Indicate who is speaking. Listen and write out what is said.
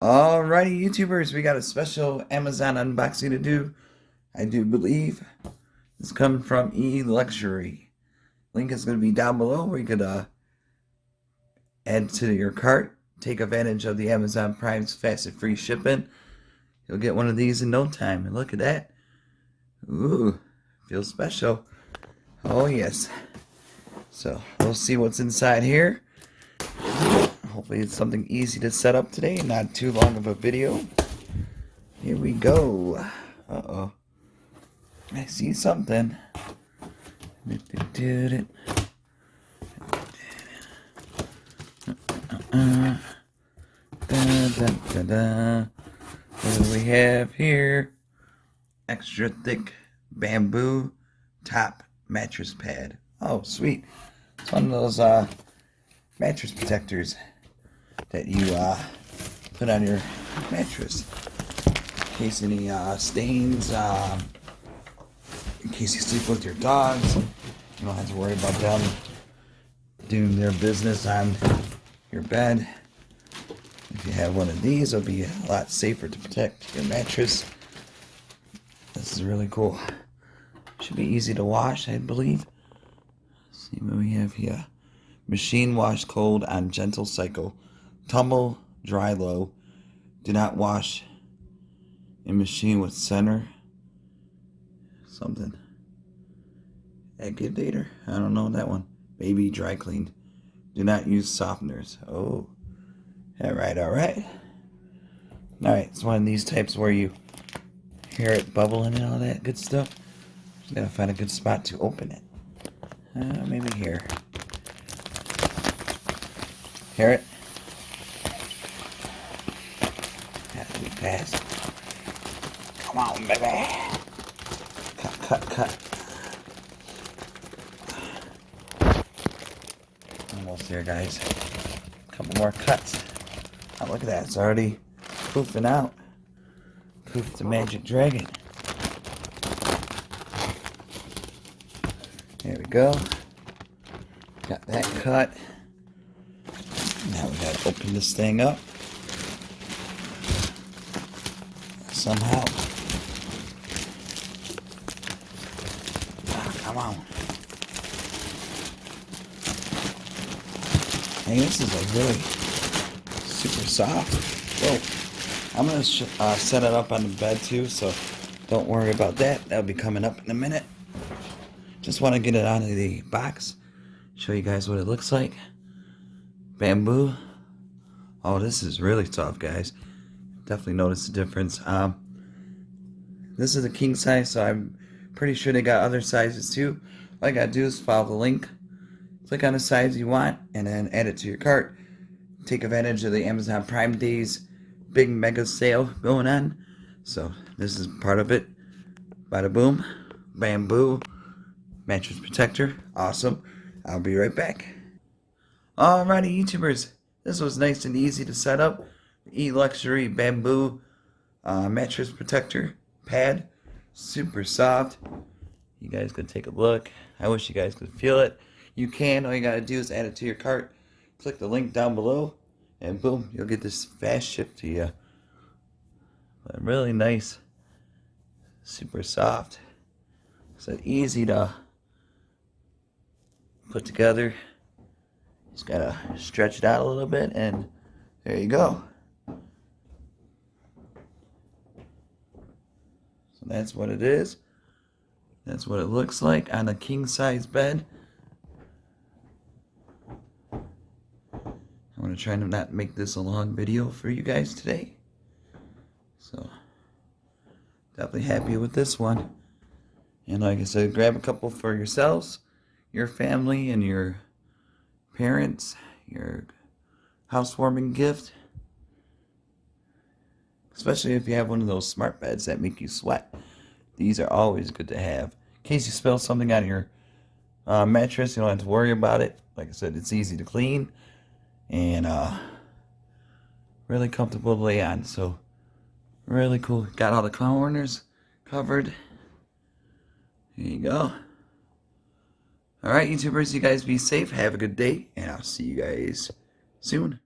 Speaker 1: Alrighty, YouTubers, we got a special Amazon unboxing to do. I do believe it's coming from Eluxury. Link is going to be down below where you could add to your cart. Take advantage of the Amazon Prime's fast and free shipping. You'll get one of these in no time. And look at that. Ooh, feels special. Oh, yes. So, we'll see what's inside here. Hopefully it's something easy to set up today, not too long of a video. Here we go. Uh-oh. I see something. What do we have here? Extra thick bamboo top mattress pad. Oh, sweet. It's one of those mattress protectors that you put on your mattress in case any stains, in case you sleep with your dogs. You don't have to worry about them doing their business on your bed. If you have one of these, it'll be a lot safer to protect your mattress. This is really cool. Should be easy to wash, I believe. Let's see what we have here. Machine wash cold on gentle cycle. Tumble, dry low. Do not wash in machine with center. Something. Agitator? I don't know that one. Baby dry cleaned. Do not use softeners. Oh. Alright, alright. Alright, it's one of these types where you hear it bubbling and all that good stuff. Just gotta find a good spot to open it. Maybe here. Hear it? Have to be fast. Come on, baby. Cut. Almost there, guys. Couple more cuts. Oh, look at that. It's already poofing out. Poof the magic dragon. There we go. Got that cut. Now we gotta open this thing up. Somehow. Oh, come on. Hey, this is like really super soft. Whoa. I'm gonna set it up on the bed too, so don't worry about that. That'll be coming up in a minute. Just want to get it out of the box. Show you guys what it looks like. Bamboo. Oh, this is really soft, guys. Definitely notice the difference. This is a king size, so I'm pretty sure they got other sizes too. All you gotta do is follow the link, click on the size you want, and then add it to your cart. Take advantage of the Amazon Prime Days big mega sale going on. So this is part of it. Bada boom. Bamboo mattress protector. Awesome. I'll be right back. Alrighty, YouTubers. This was nice and easy to set up. Eluxury bamboo mattress protector pad. Super soft. You guys can take a look. I wish you guys could feel it. You can. All you gotta do is add it to your cart. Click the link down below, and boom, you'll get this fast shipped to you. But really nice. Super soft. So easy to put together. Just gotta stretch it out a little bit, and there you go. So that's what it is. That's what it looks like on a king size bed. I'm going to try to not make this a long video for you guys today. So, definitely happy with this one. And like I said, grab a couple for yourselves, your family, and your parents, your housewarming gift. Especially if you have one of those smart beds that make you sweat. These are always good to have. In case you spill something on your mattress, you don't have to worry about it. Like I said, it's easy to clean. And really comfortable to lay on. So really cool. Got all the corners covered. There you go. Alright, YouTubers, you guys be safe. Have a good day. And I'll see you guys soon.